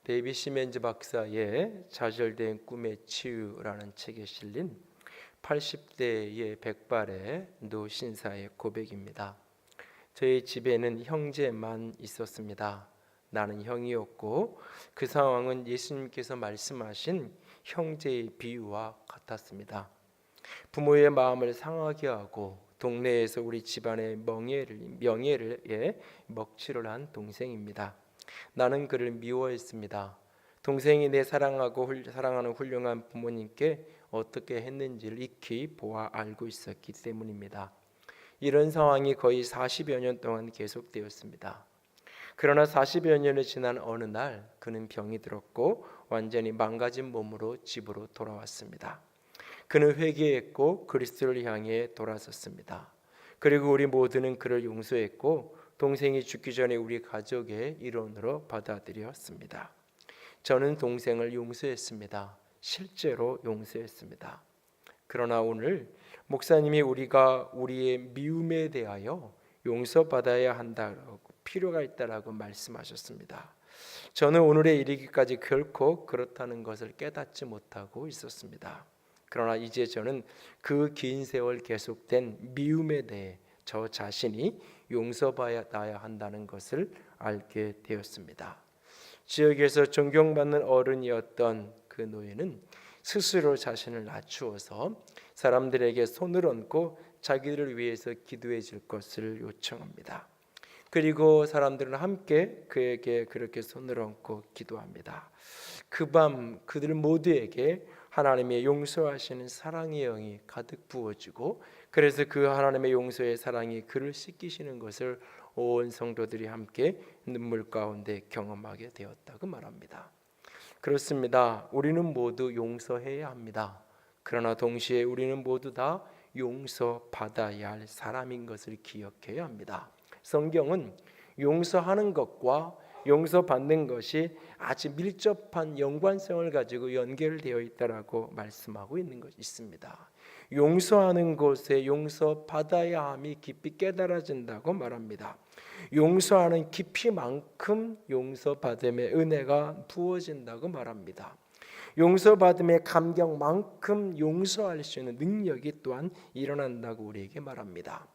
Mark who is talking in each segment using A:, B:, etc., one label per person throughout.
A: 데이비 시멘즈 박사의 좌절된 꿈의 치유라는 책에 실린 80대의 백발의 노 신사의 고백입니다. 저희 집에는 형제만 있었습니다. 나는 형이었고 그 상황은 예수님께서 말씀하신 형제의 비유와 같았습니다. 부모의 마음을 상하게 하고 동네에서 우리 집안의 명예를 먹칠을 한 동생입니다. 나는 그를 미워했습니다. 동생이 내 사랑하는 훌륭한 부모님께 어떻게 했는지를 익히 보아 알고 있었기 때문입니다. 이런 상황이 거의 40여 년 동안 계속되었습니다. 그러나 40여 년이 지난 어느 날 그는 병이 들었고 완전히 망가진 몸으로 집으로 돌아왔습니다. 그는 회개했고 그리스도를 향해 돌아섰습니다. 그리고 우리 모두는 그를 용서했고 동생이 죽기 전에 우리 가족의 일원으로 받아들였습니다. 저는 동생을 용서했습니다. 실제로 용서했습니다. 그러나 오늘 목사님이 우리가 우리의 미움에 대하여 용서받아야 한다고 필요가 있다라고 말씀하셨습니다. 저는 오늘에 이르기까지 결코 그렇다는 것을 깨닫지 못하고 있었습니다. 그러나 이제 저는 그 긴 세월 계속된 미움에 대해 저 자신이 용서받아야 한다는 것을 알게 되었습니다. 지역에서 존경받는 어른이었던 그 노예는 스스로 자신을 낮추어서 사람들에게 손을 얹고 자기를 위해서 기도해 줄 것을 요청합니다. 그리고 사람들은 함께 그에게 그렇게 손을 얹고 기도합니다. 그 밤 그들 모두에게 하나님의 용서하시는 사랑의 영이 가득 부어지고 그래서 그 하나님의 용서의 사랑이 그를 씻기시는 것을 온 성도들이 함께 눈물 가운데 경험하게 되었다고 말합니다. 그렇습니다. 우리는 모두 용서해야 합니다. 그러나 동시에 우리는 모두 다 용서받아야 할 사람인 것을 기억해야 합니다. 성경은 용서하는 것과 용서받는 것이 아주 밀접한 연관성을 가지고 연결되어 있다라고 말씀하고 있습니다. 용서하는 곳에 용서받아야 함이 깊이 깨달아진다고 말합니다. 용서하는 깊이만큼 용서받음의 은혜가 부어진다고 말합니다. 용서받음의 감격만큼 용서할 수 있는 능력이 또한 일어난다고 우리에게 말합니다.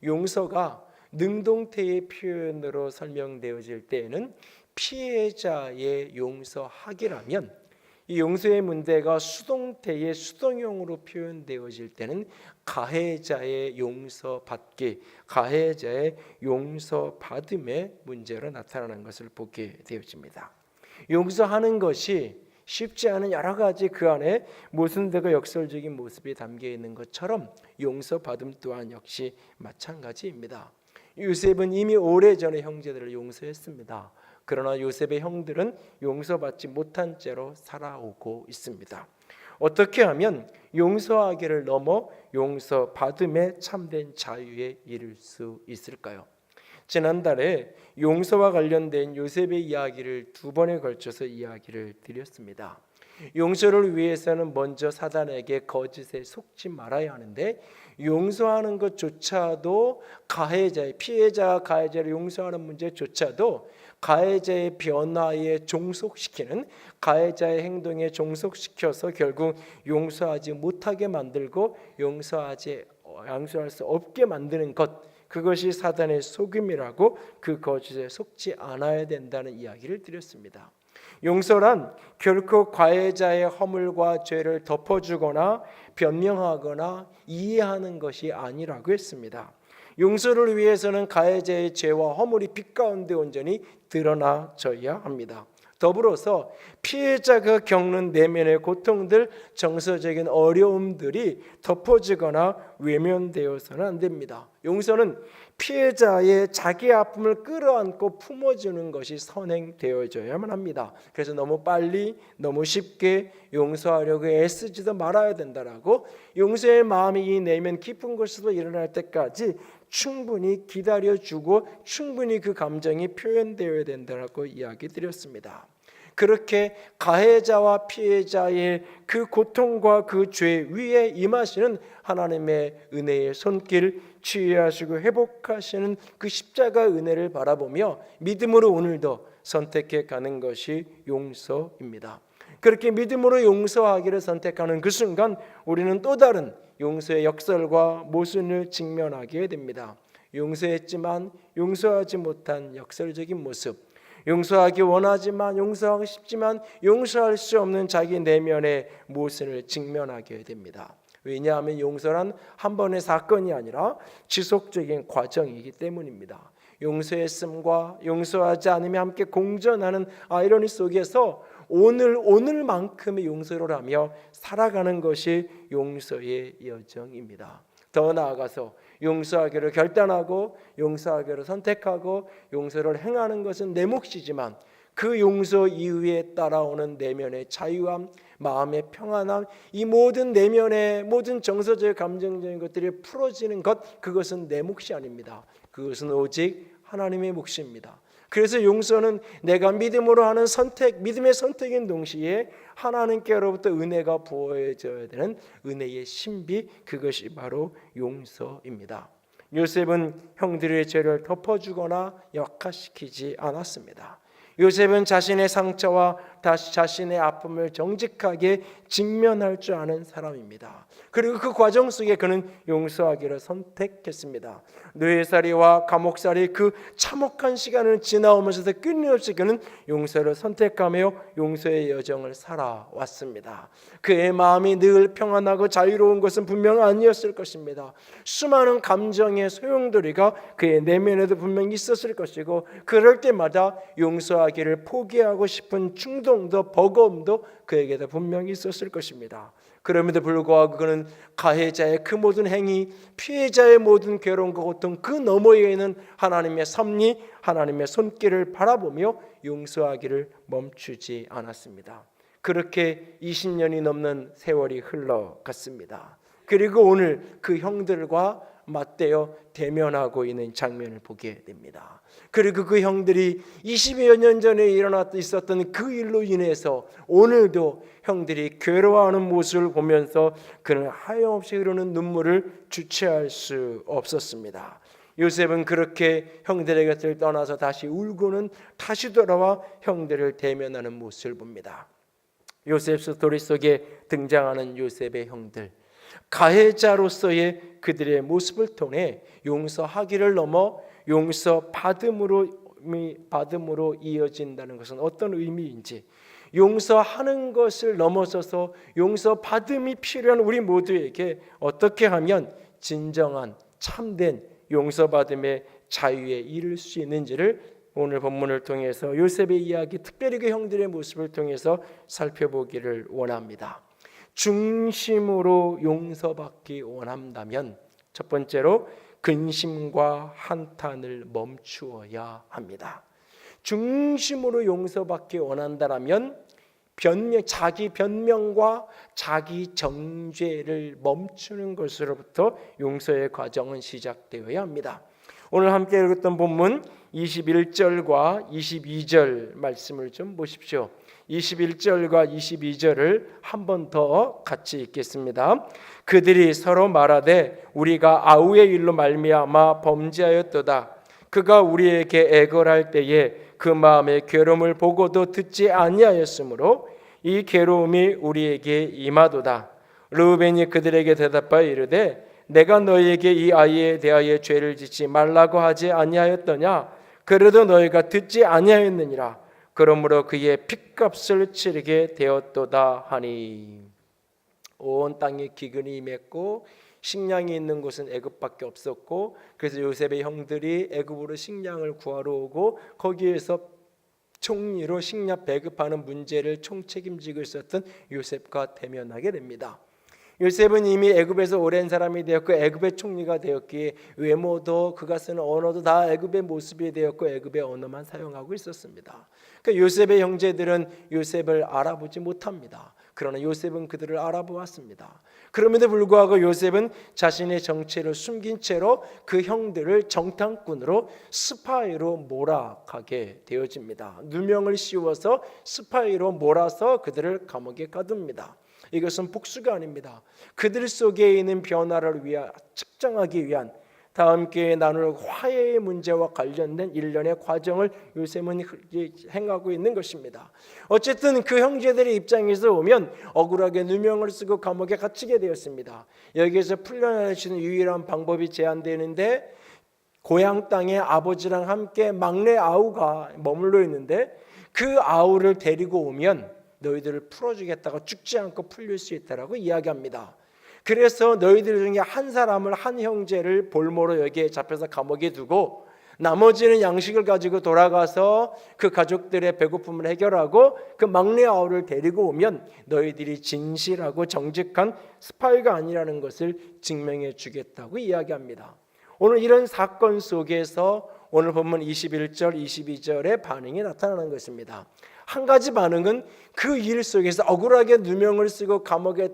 A: 용서가 능동태의 표현으로 설명되어질 때에는 피해자의 용서하기라면 이 용서의 문제가 수동태의 수동형으로 표현되어질 때는 가해자의 용서받기, 가해자의 용서받음의 문제로 나타나는 것을 보게 되어집니다. 용서하는 것이 쉽지 않은 여러 가지 그 안에 모순되고 역설적인 모습이 담겨 있는 것처럼 용서받음 또한 역시 마찬가지입니다. 요셉은 이미 오래전에 형제들을 용서했습니다. 그러나 요셉의 형들은 용서받지 못한 채로 살아오고 있습니다. 어떻게 하면 용서하기를 넘어 용서받음의 참된 자유에 이를 수 있을까요? 지난달에 용서와 관련된 요셉의 이야기를 2번에 걸쳐서 이야기를 드렸습니다. 용서를 위해서는 먼저 사단에게 거짓에 속지 말아야 하는데 용서하는 것조차도 피해자가 가해자를 용서하는 문제조차도 가해자의 변화에 종속시키는 가해자의 행동에 종속시켜서 결국 용서하지 못하게 만들고 용서할 수 없게 만드는 것, 그것이 사단의 속임이라고 그 거짓에 속지 않아야 된다는 이야기를 드렸습니다. 용서란 결코 가해자의 허물과 죄를 덮어주거나 변명하거나 이해하는 것이 아니라고 했습니다. 용서를 위해서는 가해자의 죄와 허물이 빛 가운데 온전히 드러나져야 합니다. 더불어서 피해자가 겪는 내면의 고통들, 정서적인 어려움들이 덮어지거나 외면되어서는 안 됩니다. 용서는 피해자의 자기 아픔을 끌어안고 품어주는 것이 선행되어져야만 합니다. 그래서 너무 빨리 너무 쉽게 용서하려고 애쓰지도 말아야 된다라고, 용서의 마음이 이 내면 깊은 곳에서 일어날 때까지 충분히 기다려주고 충분히 그 감정이 표현되어야 된다라고 이야기 드렸습니다. 그렇게 가해자와 피해자의 그 고통과 그 죄 위에 임하시는 하나님의 은혜의 손길 치유하시고 회복하시는 그 십자가 은혜를 바라보며 믿음으로 오늘도 선택해 가는 것이 용서입니다. 그렇게 믿음으로 용서하기를 선택하는 그 순간 우리는 또 다른 용서의 역설과 모순을 직면하게 됩니다. 용서했지만 용서하지 못한 역설적인 모습, 용서하기 원하지만 용서하고 싶지만 용서할 수 없는 자기 내면의 모순을 직면하게 됩니다. 왜냐하면 용서란 한 번의 사건이 아니라 지속적인 과정이기 때문입니다. 용서했음과 용서하지 않음이 함께 공존하는 아이러니 속에서 오늘만큼의 용서를 하며 살아가는 것이 용서의 여정입니다. 더 나아가서 용서하기를 결단하고 용서하기를 선택하고 용서를 행하는 것은 내 몫이지만 그 용서 이후에 따라오는 내면의 자유함, 마음의 평안함, 이 모든 내면의 모든 정서적 감정적인 것들이 풀어지는 것, 그것은 내 몫이 아닙니다. 그것은 오직 하나님의 몫입니다. 그래서 용서는 내가 믿음으로 하는 선택, 믿음의 선택인 동시에 하나님께로부터 은혜가 부어져야 되는 은혜의 신비, 그것이 바로 용서입니다. 요셉은 형들의 죄를 덮어주거나 역화시키지 않았습니다. 요셉은 자신의 상처와 다시 자신의 아픔을 정직하게 직면할 줄 아는 사람입니다. 그리고 그 과정 속에 그는 용서하기를 선택했습니다. 노예살이와 감옥살이 그 참혹한 시간을 지나오면서도 끊임없이 그는 용서를 선택하며 용서의 여정을 살아왔습니다. 그의 마음이 늘 평안하고 자유로운 것은 분명 아니었을 것입니다. 수많은 감정의 소용돌이가 그의 내면에도 분명히 있었을 것이고 그럴 때마다 용서하기를 포기하고 싶은 충동도 버거움도 그에게도 분명히 있었을 것입니다. 그럼에도 불구하고 그는 가해자의 그 모든 행위, 피해자의 모든 괴로움과 고통 그 너머에 있는 하나님의 섭리, 하나님의 손길을 바라보며 용서하기를 멈추지 않았습니다. 그렇게 20년이 넘는 세월이 흘러갔습니다. 그리고 오늘 그 형들과 맞대어 대면하고 있는 장면을 보게 됩니다. 그리고 그 형들이 20여 년 전에 있었던 그 일로 인해서 오늘도 형들이 괴로워하는 모습을 보면서 그는 하염없이 흐르는 눈물을 주체할 수 없었습니다. 요셉은 그렇게 형들의 곁을 떠나서 다시 울고는 다시 돌아와 형들을 대면하는 모습을 봅니다. 요셉 스토리 속에 등장하는 요셉의 형들, 가해자로서의 그들의 모습을 통해 용서하기를 넘어 용서받음으로 이어진다는 것은 어떤 의미인지, 용서하는 것을 넘어서서 용서받음이 필요한 우리 모두에게 어떻게 하면 진정한 참된 용서받음의 자유에 이를 수 있는지를 오늘 본문을 통해서 요셉의 이야기, 특별히 그 형들의 모습을 통해서 살펴보기를 원합니다. 중심으로 용서받기 원한다면 첫 번째로 근심과 한탄을 멈추어야 합니다. 중심으로 용서받기 원한다면 자기 변명과 자기 정죄를 멈추는 것으로부터 용서의 과정은 시작되어야 합니다. 오늘 함께 읽었던 본문 21절과 22절 말씀을 좀 보십시오. 21절과 22절을 한 번 더 같이 읽겠습니다. 그들이 서로 말하되 우리가 아우의 일로 말미암아 범죄하였도다. 그가 우리에게 애걸할 때에 그 마음의 괴로움을 보고도 듣지 아니하였으므로 이 괴로움이 우리에게 임하도다. 르우벤이 그들에게 대답하여 이르되 내가 너희에게 이 아이에 대하여 죄를 짓지 말라고 하지 아니하였더냐? 그래도 너희가 듣지 아니하였느니라. 그러므로 그의 핏값을 치르게 되었도다 하니. 온 땅에 기근이 임했고 식량이 있는 곳은 애굽밖에 없었고, 그래서 요셉의 형들이 애굽으로 식량을 구하러 오고 거기에서 총리로 식량 배급하는 문제를 총책임지고 있었던 요셉과 대면하게 됩니다. 요셉은 이미 애굽에서 오랜 사람이 되었고 애굽의 총리가 되었기에 외모도 그가 쓰는 언어도 다 애굽의 모습이 되었고 애굽의 언어만 사용하고 있었습니다. 그러니까 요셉의 형제들은 요셉을 알아보지 못합니다. 그러나 요셉은 그들을 알아보았습니다. 그럼에도 불구하고 요셉은 자신의 정체를 숨긴 채로 그 형들을 정탐꾼으로 스파이로 몰아가게 되어집니다. 누명을 씌워서 스파이로 몰아서 그들을 감옥에 가둡니다. 이것은 복수가 아닙니다. 그들 속에 있는 변화를 측정하기 위한 다음 기회에 나눌 화해의 문제와 관련된 일련의 과정을 요셉은 행하고 있는 것입니다. 어쨌든 그 형제들의 입장에서 보면 억울하게 누명을 쓰고 감옥에 갇히게 되었습니다. 여기에서 풀려날 수 있는 유일한 방법이 제한되는데, 고향 땅에 아버지랑 함께 막내 아우가 머물러 있는데 그 아우를 데리고 오면 너희들을 풀어주겠다고, 죽지 않고 풀릴 수 있다라고 이야기합니다. 그래서 너희들 중에 한 사람을, 한 형제를 볼모로 여기에 잡혀서 감옥에 두고 나머지는 양식을 가지고 돌아가서 그 가족들의 배고픔을 해결하고 그 막내 아우를 데리고 오면 너희들이 진실하고 정직한 스파이가 아니라는 것을 증명해 주겠다고 이야기합니다. 오늘 이런 사건 속에서 오늘 본문 21절 22절의 반응이 나타나는 것입니다. 한 가지 반응은 그 일 속에서 억울하게 누명을 쓰고 감옥에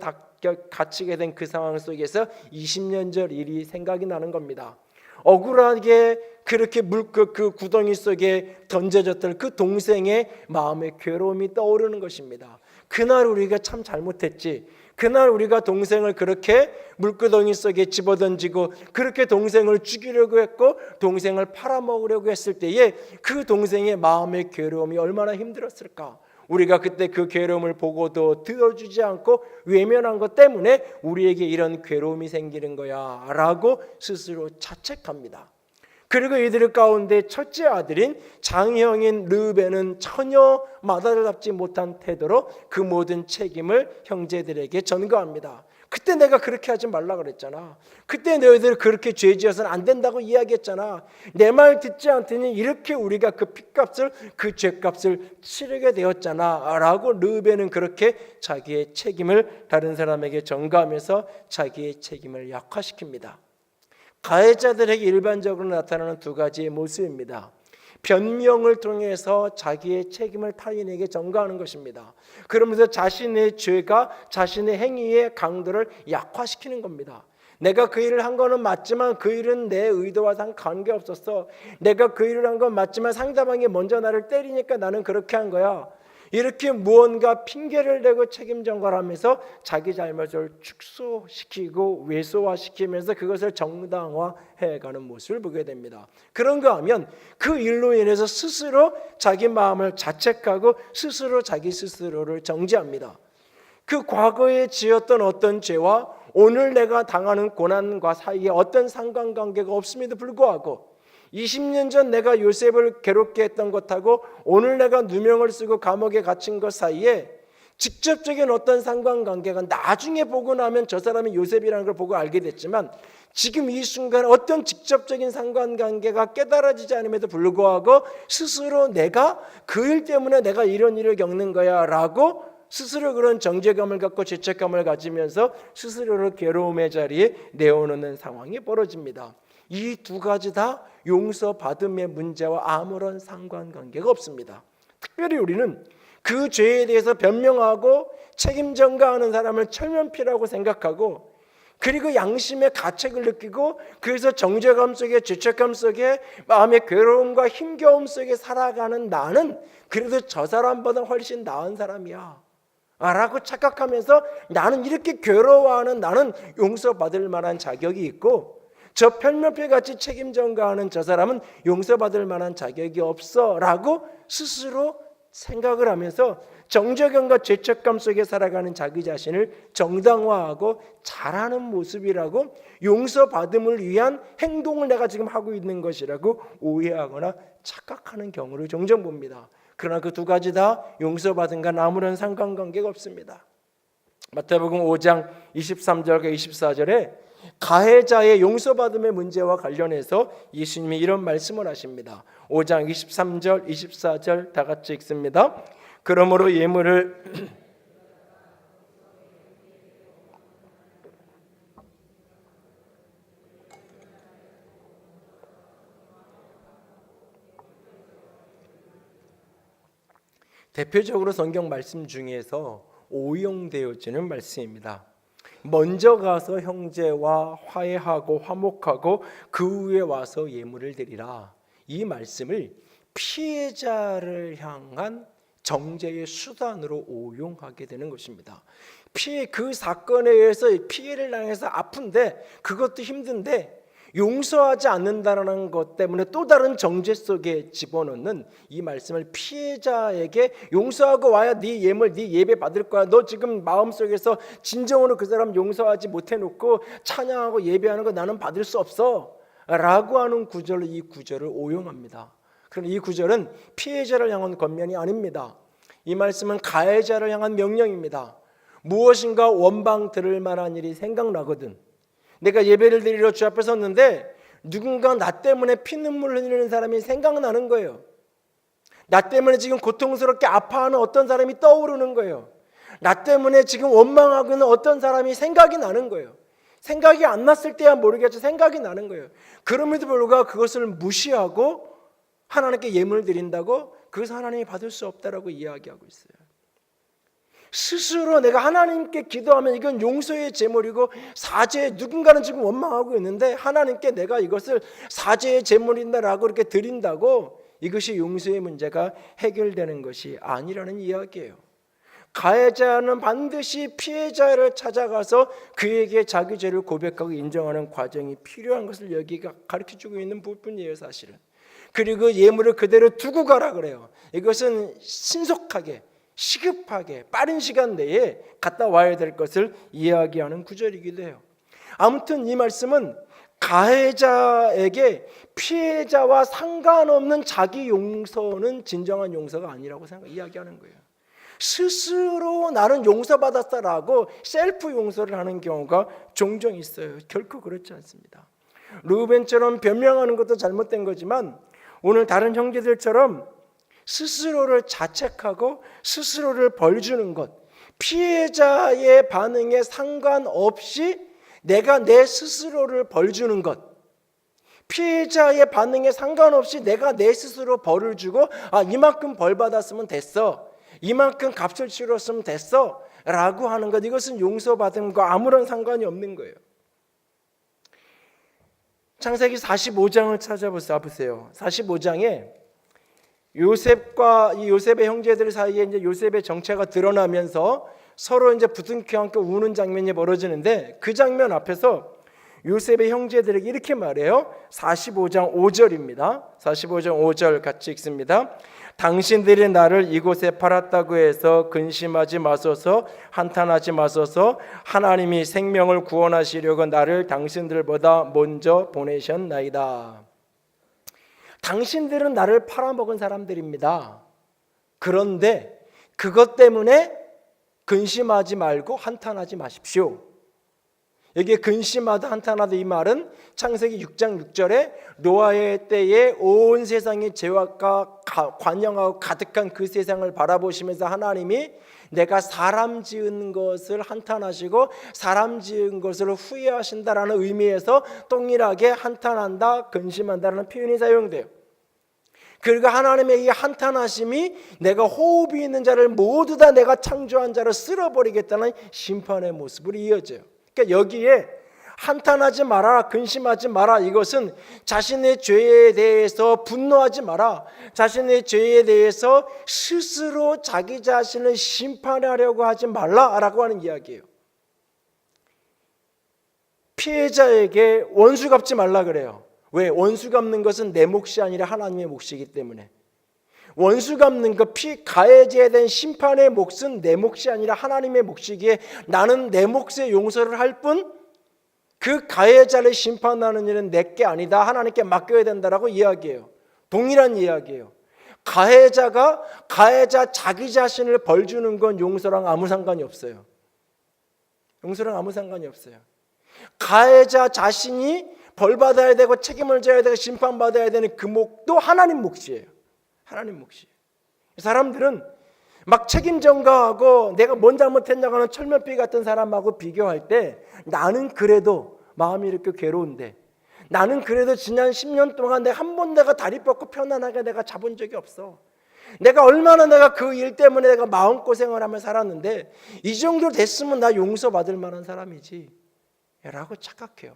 A: 갇히게 된 그 상황 속에서 20년 전 일이 생각이 나는 겁니다. 억울하게 그렇게 물고 그 구덩이 속에 던져졌던 그 동생의 마음의 괴로움이 떠오르는 것입니다. 그날 우리가 참 잘못했지, 그날 우리가 동생을 그렇게 물구덩이 속에 집어던지고 그렇게 동생을 죽이려고 했고 동생을 팔아먹으려고 했을 때에 그 동생의 마음의 괴로움이 얼마나 힘들었을까. 우리가 그때 그 괴로움을 보고도 들어주지 않고 외면한 것 때문에 우리에게 이런 괴로움이 생기는 거야 라고 스스로 자책합니다. 그리고 이들 가운데 첫째 아들인 장형인 르우벤은 전혀 마다잡지 못한 태도로 그 모든 책임을 형제들에게 전가합니다. 그때 내가 그렇게 하지 말라 그랬잖아. 그때 너희들 그렇게 죄지어서는 안 된다고 이야기했잖아. 내 말 듣지 않더니 이렇게 우리가 그 핏값을, 그 죄값을 치르게 되었잖아 라고 르우벤은 그렇게 자기의 책임을 다른 사람에게 전가하면서 자기의 책임을 약화시킵니다. 가해자들에게 일반적으로 나타나는 두 가지의 모습입니다. 변명을 통해서 자기의 책임을 타인에게 전가하는 것입니다. 그러면서 자신의 죄가 자신의 행위의 강도를 약화시키는 겁니다. 내가 그 일을 한 거는 맞지만 그 일은 내 의도와 관계없었어. 내가 그 일을 한 건 맞지만 상대방이 먼저 나를 때리니까 나는 그렇게 한 거야. 이렇게 무언가 핑계를 대고 책임 전가하면서 자기 잘못을 축소시키고 왜소화시키면서 그것을 정당화해가는 모습을 보게 됩니다. 그런가 하면 그 일로 인해서 스스로 자기 마음을 자책하고 스스로 자기 스스로를 정죄합니다. 그 과거에 지었던 어떤 죄와 오늘 내가 당하는 고난과 사이에 어떤 상관관계가 없음에도 불구하고 20년 전 내가 요셉을 괴롭게 했던 것하고 오늘 내가 누명을 쓰고 감옥에 갇힌 것 사이에 직접적인 어떤 상관관계가 나중에 보고 나면 저 사람이 요셉이라는 걸 보고 알게 됐지만 지금 이 순간 어떤 직접적인 상관관계가 깨달아지지 않음에도 불구하고 스스로 내가 그 일 때문에 내가 이런 일을 겪는 거야 라고 스스로 그런 정죄감을 갖고 죄책감을 가지면서 스스로를 괴로움의 자리에 내어놓는 상황이 벌어집니다. 이 두 가지 다 용서받음의 문제와 아무런 상관관계가 없습니다. 특별히 우리는 그 죄에 대해서 변명하고 책임 전가하는 사람을 철면피라고 생각하고 그리고 양심의 가책을 느끼고 그래서 정죄감 속에 죄책감 속에 마음의 괴로움과 힘겨움 속에 살아가는 나는 그래도 저 사람보다 훨씬 나은 사람이야 라고 착각하면서 나는 이렇게 괴로워하는 나는 용서받을 만한 자격이 있고 저 편면피같이 책임 전가하는 저 사람은 용서받을 만한 자격이 없어 라고 스스로 생각을 하면서 정죄감과 죄책감 속에 살아가는 자기 자신을 정당화하고 잘하는 모습이라고 용서받음을 위한 행동을 내가 지금 하고 있는 것이라고 오해하거나 착각하는 경우를 종종 봅니다. 그러나 그 두 가지 다 용서받음과 아무런 상관관계가 없습니다. 마태복음 5장 23절과 24절에 가해자의 용서받음의 문제와 관련해서 예수님이 이런 말씀을 하십니다. 5장 23절 24절 다 같이 읽습니다. 그러므로 예물을 대표적으로 성경 말씀 중에서 오용되어지는 말씀입니다. 먼저 가서 형제와 화해하고 화목하고 그 후에 와서 예물을 드리라. 이 말씀을 피해자를 향한 정죄의 수단으로 오용하게 되는 것입니다. 그 사건에 의해서 피해를 당해서 아픈데 그것도 힘든데 용서하지 않는다는 것 때문에 또 다른 정죄 속에 집어넣는 이 말씀을 피해자에게 용서하고 와야 네 예물, 네 예배 받을 거야. 너 지금 마음속에서 진정으로 그 사람 용서하지 못해놓고 찬양하고 예배하는 거 나는 받을 수 없어 라고 하는 구절로 이 구절을 오용합니다. 그럼 이 구절은 피해자를 향한 권면이 아닙니다. 이 말씀은 가해자를 향한 명령입니다. 무엇인가 원방 들을 만한 일이 생각나거든. 내가 예배를 드리러 주 앞에 섰는데 누군가 나 때문에 피눈물 흘리는 사람이 생각나는 거예요. 나 때문에 지금 고통스럽게 아파하는 어떤 사람이 떠오르는 거예요. 나 때문에 지금 원망하고 있는 어떤 사람이 생각이 나는 거예요. 생각이 안 났을 때야 모르겠죠. 생각이 나는 거예요. 그럼에도 불구하고 그것을 무시하고 하나님께 예물을 드린다고 그것을 하나님이 받을 수 없다라고 이야기하고 있어요. 스스로 내가 하나님께 기도하면 이건 용서의 제물이고 사죄의, 누군가는 지금 원망하고 있는데 하나님께 내가 이것을 사죄의 제물인다라고 이렇게 드린다고 이것이 용서의 문제가 해결되는 것이 아니라는 이야기예요. 가해자는 반드시 피해자를 찾아가서 그에게 자기 죄를 고백하고 인정하는 과정이 필요한 것을 여기가 가르쳐주고 있는 부분이에요, 사실은. 그리고 예물을 그대로 두고 가라 그래요. 이것은 신속하게, 시급하게, 빠른 시간 내에 갔다 와야 될 것을 이야기하는 구절이기도 해요. 아무튼 이 말씀은 가해자에게 피해자와 상관없는 자기 용서는 진정한 용서가 아니라고 이야기하는 거예요. 스스로 나는 용서받았다라고 셀프 용서를 하는 경우가 종종 있어요. 결코 그렇지 않습니다. 르우벤처럼 변명하는 것도 잘못된 거지만 오늘 다른 형제들처럼 스스로를 자책하고 스스로를 벌주는 것, 피해자의 반응에 상관없이 내가 내 스스로를 벌주는 것, 피해자의 반응에 상관없이 내가 내 스스로 벌을 주고 이만큼 벌 받았으면 됐어, 이만큼 값을 치렀으면 됐어 라고 하는 것, 이것은 용서받음과 아무런 상관이 없는 거예요. 창세기 45장을 찾아보세요. 45장에 요셉과 이 요셉의 형제들 사이에 이제 요셉의 정체가 드러나면서 서로 이제 부둥켜 안고 우는 장면이 벌어지는데 그 장면 앞에서 요셉의 형제들에게 이렇게 말해요. 45장 5절입니다. 45장 5절 같이 읽습니다. 당신들이 나를 이곳에 팔았다고 해서 근심하지 마소서, 한탄하지 마소서. 하나님이 생명을 구원하시려고 나를 당신들보다 먼저 보내셨나이다. 당신들은 나를 팔아먹은 사람들입니다. 그런데 그것 때문에 근심하지 말고 한탄하지 마십시오. 여기에 근심하다 한탄하다 이 말은 창세기 6장 6절에 노아의 때에 온 세상이 죄악과 관영하고 가득한 그 세상을 바라보시면서 하나님이 내가 사람 지은 것을 한탄하시고 사람 지은 것을 후회하신다라는 의미에서 동일하게 한탄한다, 근심한다라는 표현이 사용돼요. 그리고 하나님의 이 한탄하심이 내가 호흡이 있는 자를 모두 다 내가 창조한 자를 쓸어버리겠다는 심판의 모습으로 이어져요. 그러니까 여기에 한탄하지 마라, 근심하지 마라, 이것은 자신의 죄에 대해서 분노하지 마라, 자신의 죄에 대해서 스스로 자기 자신을 심판하려고 하지 말라라고 하는 이야기예요. 피해자에게 원수 갚지 말라 그래요. 왜? 원수 갚는 것은 내 몫이 아니라 하나님의 몫이기 때문에. 원수 갚는 것, 가해자에 대한 심판의 몫은 내 몫이 아니라 하나님의 몫이기에 나는 내 몫의 용서를 할 뿐 그 가해자를 심판하는 일은 내게 아니다, 하나님께 맡겨야 된다라고 이야기해요. 동일한 이야기예요. 가해자 자기 자신을 벌주는 건 용서랑 아무 상관이 없어요. 용서랑 아무 상관이 없어요. 가해자 자신이 벌받아야 되고 책임을 져야 되고 심판받아야 되는 그 몫도 하나님 몫이에요. 하나님 몫이에요. 사람들은 막 책임 전가하고 내가 뭔 잘못했냐고 하는 철면피 같은 사람하고 비교할 때 나는 그래도 마음이 이렇게 괴로운데, 나는 그래도 지난 10년 동안 내가 한 번 내가 다리 뻗고 편안하게 내가 잡은 적이 없어. 내가 얼마나 내가 그 일 때문에 내가 마음고생을 하며 살았는데 이 정도 됐으면 나 용서받을 만한 사람이지 라고 착각해요.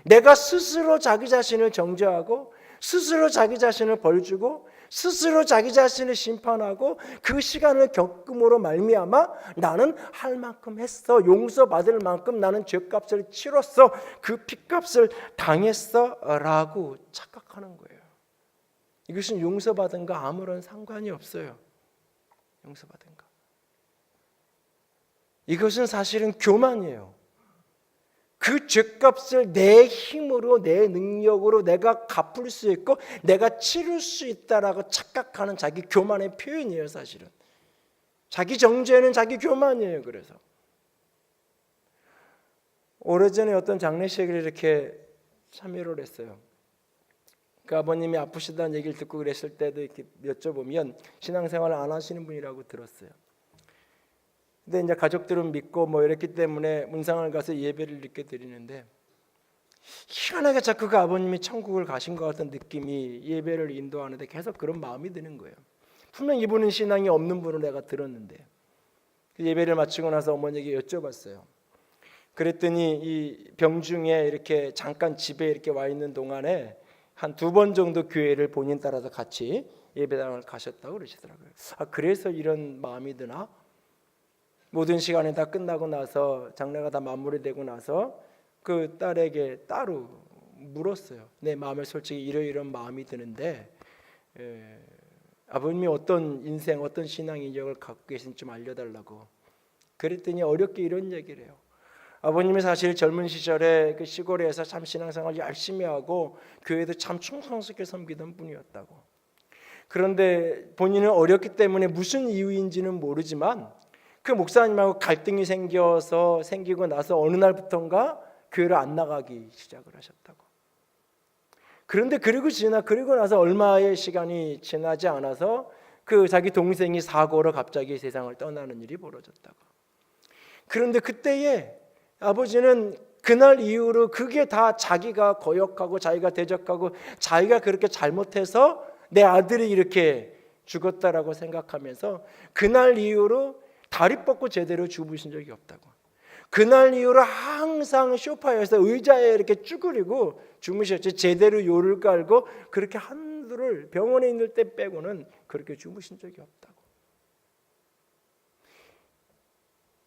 A: 내가 스스로 자기 자신을 정죄하고 스스로 자기 자신을 벌주고 스스로 자기 자신을 심판하고 그 시간을 겪음으로 말미암아 나는 할 만큼 했어, 용서받을 만큼 나는 죄값을 치렀어, 그 핏값을 당했어 라고 착각하는 거예요. 이것은 용서받은 거 아무런 상관이 없어요. 용서받은 거. 이것은 사실은 교만이에요. 그 죄값을 내 힘으로 내 능력으로 내가 갚을 수 있고 내가 치를 수 있다라고 착각하는 자기 교만의 표현이에요. 사실은 자기 정죄는 자기 교만이에요. 그래서 오래전에 어떤 장례식을 이렇게 참여를 했어요. 그 아버님이 아프시다는 얘기를 듣고 그랬을 때도 이렇게 여쭤보면 신앙생활을 안 하시는 분이라고 들었어요. 근데 이제 가족들은 믿고 뭐 이랬기 때문에 문상을 가서 예배를 이렇게 드리는데 희한하게 자꾸 그 아버님이 천국을 가신 것 같은 느낌이 예배를 인도하는데 계속 그런 마음이 드는 거예요. 분명 이분은 신앙이 없는 분으로 내가 들었는데 예배를 마치고 나서 어머니에게 여쭤봤어요. 그랬더니 이 병중에 이렇게 잠깐 집에 이렇게 와 있는 동안에 한 2번 정도 교회를 본인 따라서 같이 예배당을 가셨다고 그러시더라고요. 그래서 이런 마음이 드나? 모든 시간이 다 끝나고 나서 장례가 다 마무리되고 나서 그 딸에게 따로 물었어요. 내 마음에 솔직히 이런 마음이 드는데 아버님이 어떤 인생 어떤 신앙 인격을 갖고 계신지 좀 알려달라고. 그랬더니 어렵게 이런 얘기를 해요. 아버님이 사실 젊은 시절에 그 시골에서 참 신앙생활 열심히 하고 교회도 참 충성스럽게 섬기던 분이었다고. 그런데 본인은 어렸기 때문에 무슨 이유인지는 모르지만 그 목사님하고 갈등이 생기고 나서 어느 날부턴가 교회를 안 나가기 시작을 하셨다고. 그런데 그리고 나서 얼마의 시간이 지나지 않아서 그 자기 동생이 사고로 갑자기 세상을 떠나는 일이 벌어졌다고. 그런데 그때에 아버지는 그날 이후로 그게 다 자기가 거역하고 자기가 대적하고 자기가 그렇게 잘못해서 내 아들이 이렇게 죽었다라고 생각하면서 그날 이후로 다리 뻗고 제대로 주무신 적이 없다고. 그날 이후로 항상 소파에서 의자에 이렇게 쭈그리고 주무셨지 제대로 요를 깔고 그렇게 한두를 병원에 있을 때 빼고는 그렇게 주무신 적이 없다고.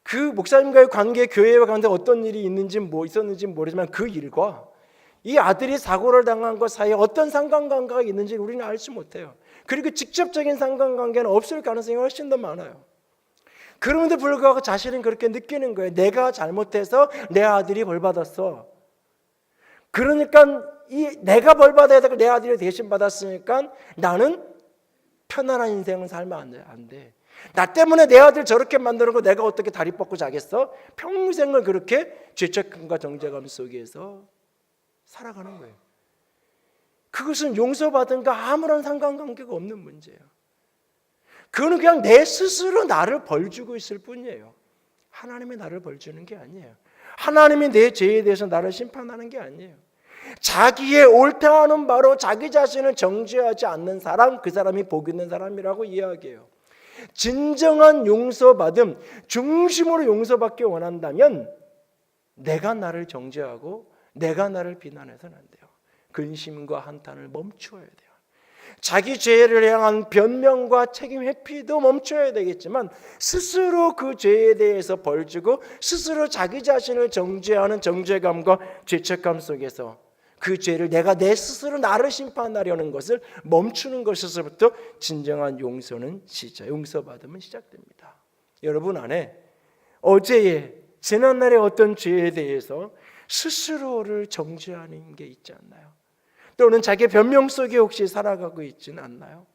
A: 그 목사님과의 관계, 교회와 관계 어떤 일이 있었는지 모르지만 그 일과 이 아들이 사고를 당한 것 사이에 어떤 상관관계가 있는지 우리는 알지 못해요. 그리고 직접적인 상관관계는 없을 가능성이 훨씬 더 많아요. 그런데 불구하고 자신은 그렇게 느끼는 거예요. 내가 잘못해서 내 아들이 벌받았어. 그러니까 내가 벌받아야 되고 내 아들이 대신 받았으니까 나는 편안한 인생을 살면 안 돼. 나 때문에 내 아들 저렇게 만들고 내가 어떻게 다리 뻗고 자겠어? 평생을 그렇게 죄책감과 정죄감 속에서 살아가는 거예요. 그것은 용서받은가 아무런 상관관계가 없는 문제예요. 그거는 그냥 내 스스로 나를 벌주고 있을 뿐이에요. 하나님이 나를 벌주는 게 아니에요. 하나님이 내 죄에 대해서 나를 심판하는 게 아니에요. 자기의 옳다 하는 바로 자기 자신을 정죄하지 않는 사람, 그 사람이 복 있는 사람이라고 이야기해요. 진정한 용서받음, 중심으로 용서받기 원한다면 내가 나를 정죄하고 내가 나를 비난해서는 안 돼요. 근심과 한탄을 멈추어야 돼요. 자기 죄를 향한 변명과 책임 회피도 멈춰야 되겠지만 스스로 그 죄에 대해서 벌주고 스스로 자기 자신을 정죄하는 정죄감과 죄책감 속에서 그 죄를 내가 내 스스로 나를 심판하려는 것을 멈추는 것에서부터 진정한 용서는 용서받음은 시작됩니다. 여러분 안에 어제의 지난날의 어떤 죄에 대해서 스스로를 정죄하는 게 있지 않나요? 또는 자기의 변명 속에 혹시 살아가고 있지는 않나요?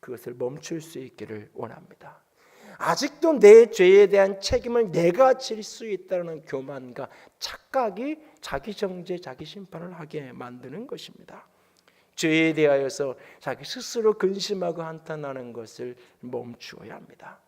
A: 그것을 멈출 수 있기를 원합니다. 아직도 내 죄에 대한 책임을 내가 질 수 있다는 교만과 착각이 자기 정죄, 자기 심판을 하게 만드는 것입니다. 죄에 대하여서 자기 스스로 근심하고 한탄하는 것을 멈추어야 합니다.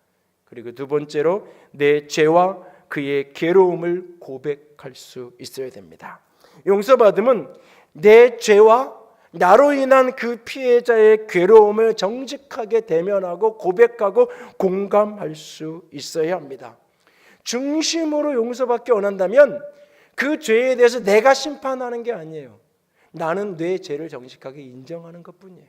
A: 그리고 두 번째로 내 죄와 그의 괴로움을 고백할 수 있어야 됩니다. 용서받음은 내 죄와 나로 인한 그 피해자의 괴로움을 정직하게 대면하고 고백하고 공감할 수 있어야 합니다. 중심으로 용서받기 원한다면 그 죄에 대해서 내가 심판하는 게 아니에요. 나는 내 죄를 정직하게 인정하는 것뿐이에요.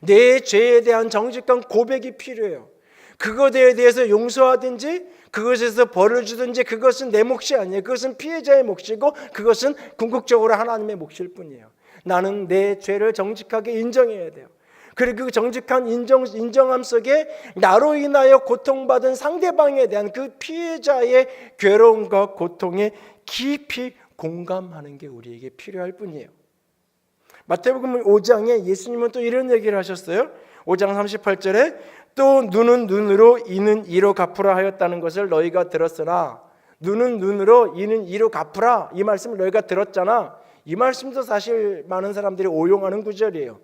A: 내 죄에 대한 정직한 고백이 필요해요. 그것에 대해서 용서하든지 그것에서 벌을 주든지 그것은 내 몫이 아니에요. 그것은 피해자의 몫이고 그것은 궁극적으로 하나님의 몫일 뿐이에요. 나는 내 죄를 정직하게 인정해야 돼요. 그리고 그 정직한 인정함 속에 나로 인하여 고통받은 상대방에 대한 그 피해자의 괴로움과 고통에 깊이 공감하는 게 우리에게 필요할 뿐이에요. 마태복음 5장에 예수님은 또 이런 얘기를 하셨어요. 5장 38절에 또 눈은 눈으로 이는 이로 갚으라 하였다는 것을 너희가 들었으나 눈은 눈으로 이는 이로 갚으라 이 말씀을 너희가 들었잖아. 이 말씀도 사실 많은 사람들이 오용하는 구절이에요.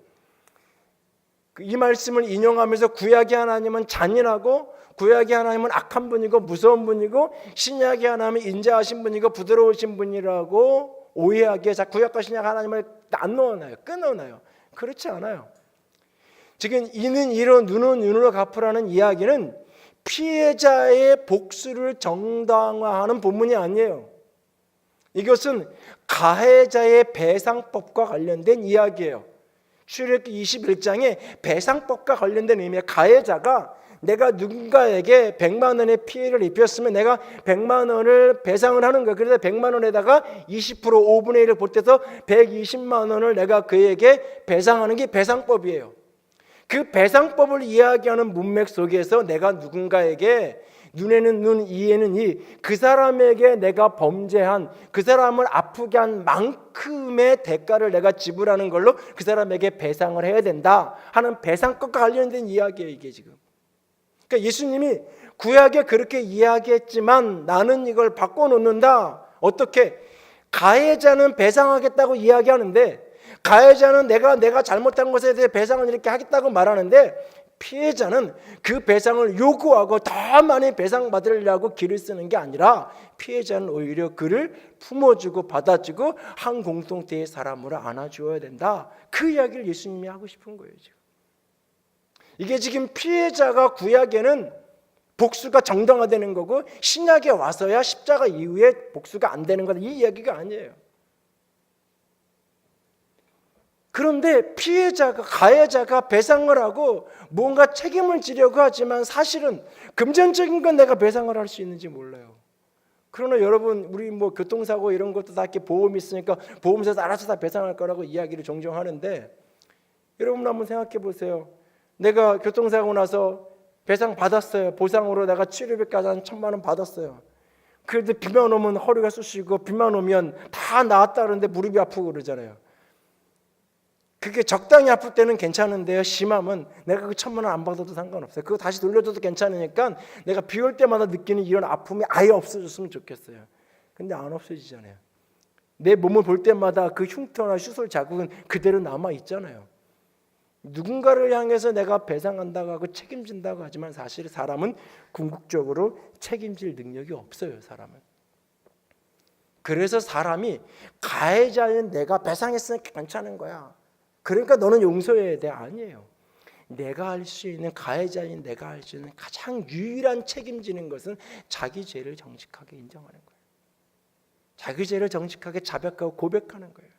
A: 이 말씀을 인용하면서 구약의 하나님은 잔인하고 구약의 하나님은 악한 분이고 무서운 분이고 신약의 하나님은 인자하신 분이고 부드러우신 분이라고 오해하기에 구약과 신약 하나님을 안 넣어놔요. 끊어놔요. 그렇지 않아요. 지금 이는 이로 눈은 눈으로 갚으라는 이야기는 피해자의 복수를 정당화하는 본문이 아니에요. 이것은 가해자의 배상법과 관련된 이야기예요. 출애굽기 21장에 배상법과 관련된 의미의 가해자가 내가 누군가에게 100만 원의 피해를 입혔으면 내가 100만 원을 배상을 하는 거예요. 그래서 100만 원에다가 20% 5분의 1을 보태서 120만 원을 내가 그에게 배상하는 게 배상법이에요. 그 배상법을 이야기하는 문맥 속에서 내가 누군가에게 눈에는 눈, 이에는 이, 그 사람에게 내가 범죄한, 그 사람을 아프게 한 만큼의 대가를 내가 지불하는 걸로 그 사람에게 배상을 해야 된다 하는 배상법과 관련된 이야기예요, 이게 지금. 그러니까 예수님이 구약에 그렇게 이야기했지만 나는 이걸 바꿔놓는다. 어떻게? 가해자는 배상하겠다고 이야기하는데 가해자는 내가 잘못한 것에 대해 배상을 이렇게 하겠다고 말하는데 피해자는 그 배상을 요구하고 더 많이 배상받으려고 길을 쓰는 게 아니라 피해자는 오히려 그를 품어주고 받아주고 한 공동체의 사람으로 안아주어야 된다. 그 이야기를 예수님이 하고 싶은 거예요. 지금. 이게 지금 피해자가 구약에는 복수가 정당화되는 거고 신약에 와서야 십자가 이후에 복수가 안 되는 거다. 이 이야기가 아니에요. 그런데 피해자가 가해자가 배상을 하고 뭔가 책임을 지려고 하지만 사실은 금전적인 건 내가 배상을 할 수 있는지 몰라요. 그러나 여러분 우리 뭐 교통사고 이런 것도 다 이렇게 보험이 있으니까 보험사에서 알아서 다 배상할 거라고 이야기를 종종 하는데 여러분 한번 생각해 보세요. 내가 교통사고 나서 배상 받았어요. 보상으로 내가 치료비까지 한 1,000만 원 받았어요. 그래도 비만 오면 허리가 쑤시고 비만 오면 다 나았다 그러는데 무릎이 아프고 그러잖아요. 그게 적당히 아플 때는 괜찮은데요. 심하면 내가 그 1,000만 원 안 받아도 상관없어요. 그거 다시 돌려줘도 괜찮으니까 내가 비 올 때마다 느끼는 이런 아픔이 아예 없어졌으면 좋겠어요. 근데 안 없어지잖아요. 내 몸을 볼 때마다 그 흉터나 수술 자국은 그대로 남아 있잖아요. 누군가를 향해서 내가 배상한다고 하고 책임진다고 하지만 사실 사람은 궁극적으로 책임질 능력이 없어요. 사람은. 그래서 사람이 가해자인 내가 배상했으니까 괜찮은 거야. 그러니까 너는 용서해야 돼. 아니에요. 내가 할 수 있는 가해자인 내가 할 수 있는 가장 유일한 책임지는 것은 자기 죄를 정직하게 인정하는 거예요. 자기 죄를 정직하게 자백하고 고백하는 거예요.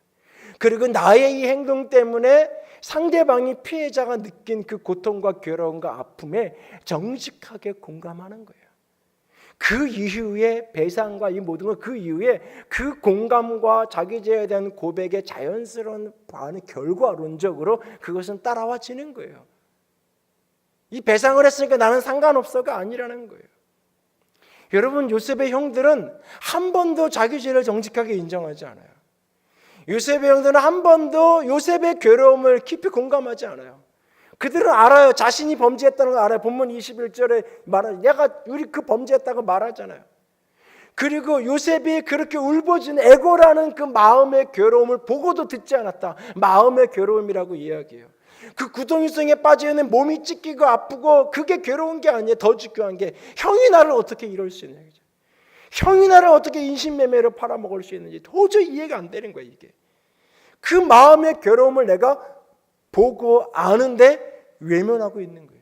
A: 그리고 나의 이 행동 때문에 상대방이 피해자가 느낀 그 고통과 괴로움과 아픔에 정직하게 공감하는 거예요. 그 이후에 배상과 이 모든 것 그 이후에 그 공감과 자기 죄에 대한 고백의 자연스러운 반응 결과론적으로 그것은 따라와지는 거예요. 이 배상을 했으니까 나는 상관없어가 아니라는 거예요. 여러분 요셉의 형들은 한 번도 자기 죄를 정직하게 인정하지 않아요. 요셉의 형들은 한 번도 요셉의 괴로움을 깊이 공감하지 않아요. 그들은 알아요. 자신이 범죄했다는 걸 알아요. 본문 21절에 말하는 내가 우리 그 범죄했다고 말하잖아요. 그리고 요셉이 그렇게 울부짖는 애고라는 그 마음의 괴로움을 보고도 듣지 않았다. 마음의 괴로움이라고 이야기해요. 그 구덩이성에 빠져있는 몸이 찢기고 아프고 그게 괴로운 게 아니에요. 더 중요한 게 형이 나를 어떻게 이럴 수 있느냐. 형이 나를 어떻게 인신매매로 팔아먹을 수 있는지 도저히 이해가 안 되는 거예요. 이게. 그 마음의 괴로움을 내가 보고 아는데 외면하고 있는 거예요.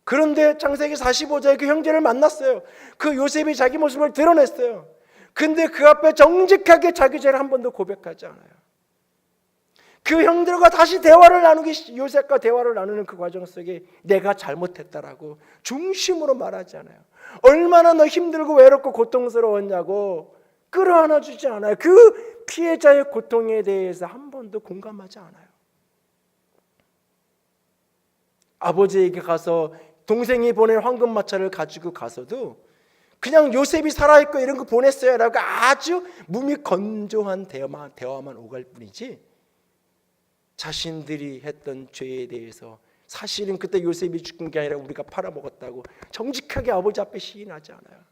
A: 그런데 창세기 45장에 그 형제를 만났어요. 그 요셉이 자기 모습을 드러냈어요. 근데 그 앞에 정직하게 자기 죄를 한 번도 고백하지 않아요. 그 형들과 다시 대화를 나누기, 요셉과 대화를 나누는 그 과정 속에 내가 잘못했다라고 중심으로 말하지 않아요. 얼마나 너 힘들고 외롭고 고통스러웠냐고 끌어안아 주지 않아요. 그 피해자의 고통에 대해서 한 번도 공감하지 않아요. 아버지에게 가서 동생이 보낸 황금마차를 가지고 가서도 그냥 요셉이 살아있고 이런 거 보냈어요 라고 아주 몸이 건조한 대화만 오갈 뿐이지, 자신들이 했던 죄에 대해서 사실은 그때 요셉이 죽은 게 아니라 우리가 팔아먹었다고 정직하게 아버지 앞에 시인하지 않아요.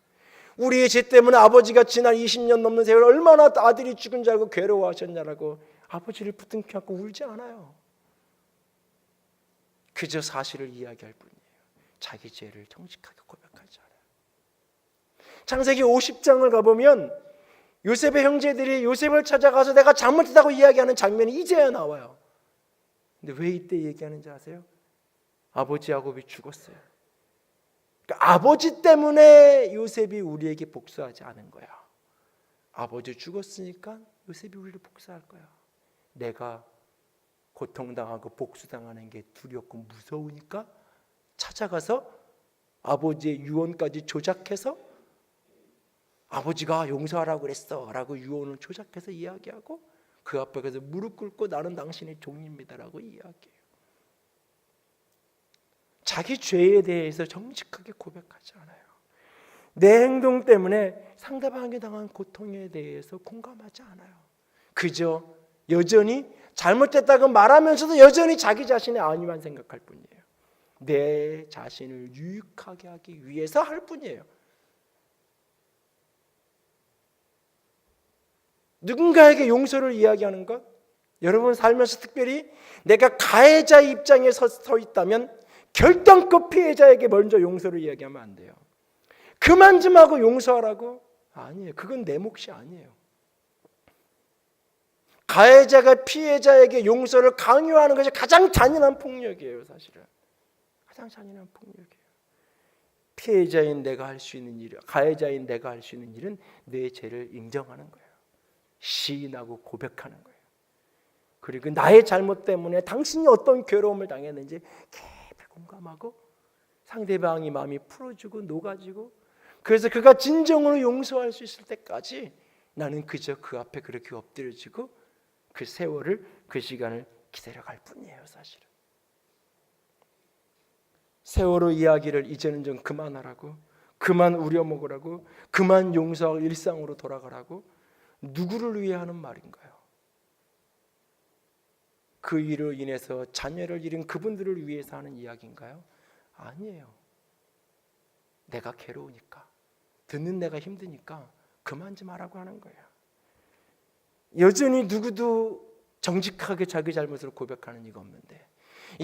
A: 우리의 죄 때문에 아버지가 지난 20년 넘는 세월 얼마나 아들이 죽은 줄 알고 괴로워하셨냐라고 아버지를 붙들켜 안고 울지 않아요. 그저 사실을 이야기할 뿐이에요. 자기 죄를 정직하게 고백하지 않아요. 창세기 50장을 가보면 요셉의 형제들이 요셉을 찾아가서 내가 잘못했다고 이야기하는 장면이 이제야 나와요. 근데 왜 이때 얘기하는지 아세요? 아버지 야곱이 죽었어요. 그러니까 아버지 때문에 요셉이 우리에게 복수하지 않은 거야. 아버지 죽었으니까 요셉이 우리를 복수할 거야. 내가 고통당하고 복수당하는 게 두렵고 무서우니까 찾아가서 아버지의 유언까지 조작해서 아버지가 용서하라고 그랬어 라고 유언을 조작해서 이야기하고 그 앞에 가서 무릎 꿇고 나는 당신의 종입니다 라고 이야기해요. 자기 죄에 대해서 정직하게 고백하지 않아요. 내 행동 때문에 상대방에게 당한 고통에 대해서 공감하지 않아요. 그저 여전히 잘못됐다고 말하면서도 여전히 자기 자신의 안위만 생각할 뿐이에요. 내 자신을 유익하게 하기 위해서 할 뿐이에요. 누군가에게 용서를 이야기하는 것, 여러분 살면서 특별히 내가 가해자 입장에 서 있다면 결정적 피해자에게 먼저 용서를 이야기하면 안 돼요. 그만 좀 하고 용서하라고? 아니에요. 그건 내 몫이 아니에요. 가해자가 피해자에게 용서를 강요하는 것이 가장 잔인한 폭력이에요. 사실은 가장 잔인한 폭력이에요. 피해자인 내가 할 수 있는 일, 가해자인 내가 할 수 있는 일은 내 죄를 인정하는 거예요. 시인하고 고백하는 거예요. 그리고 나의 잘못 때문에 당신이 어떤 괴로움을 당했는지 깊이 공감하고 상대방이 마음이 풀어지고 녹아지고, 그래서 그가 진정으로 용서할 수 있을 때까지 나는 그저 그 앞에 그렇게 엎드려지고 그 세월을, 그 시간을 기다려갈 뿐이에요. 사실은 세월호 이야기를 이제는 좀 그만하라고, 그만 우려먹으라고, 그만 용서하고 일상으로 돌아가라고 누구를 위해 하는 말인가요? 그 일로 인해서 자녀를 잃은 그분들을 위해서 하는 이야기인가요? 아니에요. 내가 괴로우니까, 듣는 내가 힘드니까 그만 좀 하라고 하는 거예요. 여전히 누구도 정직하게 자기 잘못을 고백하는 이가 없는데,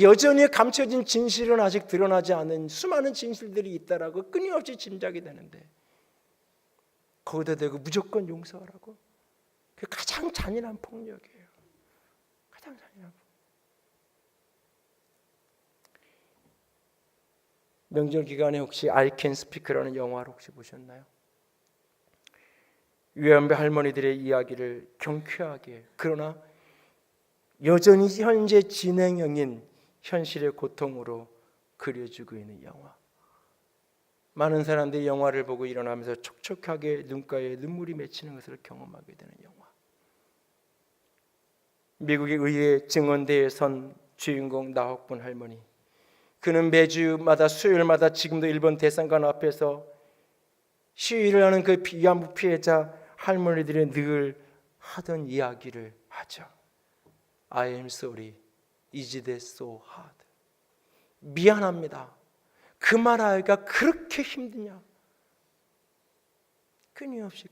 A: 여전히 감춰진 진실은 아직 드러나지 않은 수많은 진실들이 있다라고 끊임없이 짐작이 되는데 거기다 대고 무조건 용서하라고? 그게 가장 잔인한 폭력이에요. 가장 잔인한 폭력. 명절 기간에 혹시 I Can Speak라는 영화를 혹시 보셨나요? 위안부 할머니들의 이야기를 경쾌하게, 그러나 여전히 현재 진행형인 현실의 고통으로 그려주고 있는 영화. 많은 사람들이 영화를 보고 일어나면서 촉촉하게 눈가에 눈물이 맺히는 것을 경험하게 되는 영화. 미국의 의회 증언대에 선 주인공 나옥분 할머니, 그는 매주마다 수요일마다 지금도 일본 대사관 앞에서 시위를 하는 그 위안부 피해자 할머니들이 늘 하던 이야기를 하죠. I am sorry. Is that so hard? 미안합니다. 그 말하기가 그렇게 힘드냐? 끊임없이